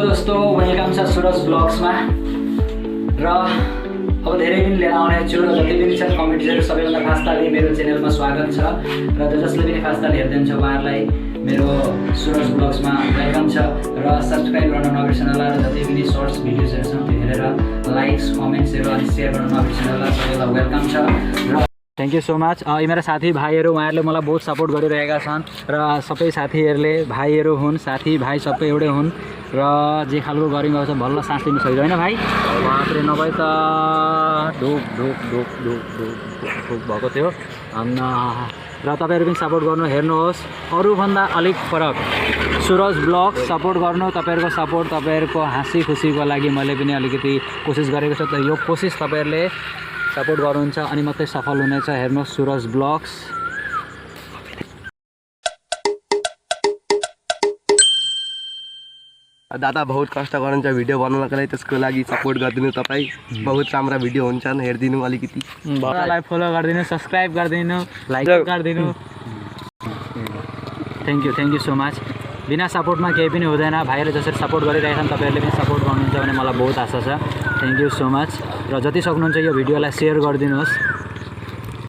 दोस्तों, वेलकम छ सुरज ब्लग्समा। र अब धेरै दिन लिएर आउने छु र जति पनि छन् कमेन्ट्सहरू सबैभन्दा खास ताली मेरो च्यानलमा स्वागत छ र जसले पनि खास ताली हेर्दै हुन्छ उहाँहरूलाई मेरो सुरज ब्लग्समा वेलकम छ र सब्सक्राइब गर्न नबिर्सनु होला र जति पनि सर्ट्स भिडियोजहरू छन् त्यो हेरेर लाइक्स कमेन्ट्सहरू अनि सेयर गर्न नबिर्सनु होला। सबैलाई वेलकम छ र थ्याङ्क यू सो मच। यी मेरा साथीभाइहरू उहाँहरूले मलाई बहुत सपोर्ट गरिरहेका छन् र सबै साथीहरूले भाइहरू हुन्, साथीभाइ सबै एउटै हुन् र जे खालको गरिङ छ बल्ल सास लिनु सक्छ होइन भाइ? बाफ्रे नभए त ढुक ढुक ढुक ढुक ढुक ढुक भएको थियो। र तपाईँहरू पनि सपोर्ट गर्नु, हेर्नुहोस् अरूभन्दा अलिक फरक सुरज ब्लग सपोर्ट गर्नु। तपाईँहरूको सपोर्ट, तपाईँहरूको हाँसी खुसीको लागि मैले पनि अलिकति कोसिस गरेको छु। त यो कोसिस तपाईँहरूले सपोर्ट गर्नुहुन्छ अनि मात्रै सफल हुनेछ। हेर्नुहोस् सुरज ब्लग्स। दादा बहुत कष्ट गर्नुहुन्छ भिडियो बनाउनको लागि, त्यसको लागि सपोर्ट गरिदिनु। तपाईँ बहुत राम्रा भिडियो हुन्छन्, हेरिदिनु अलिकति। मलाई फलो गरिदिनु, सब्सक्राइब गरिदिनु, लाइक गरिदिनु। Thank you so much. बिना सपोर्टमा केही पनि हुँदैन। भाइहरूले जसरी सपोर्ट गरिरहेछन् तपाईँहरूले पनि सपोर्ट गर्नुहुन्छ भने मलाई बहुत आशा छ। Thank you so much. र जति सक्नुहुन्छ यो भिडियोलाई सेयर गरिदिनुहोस्।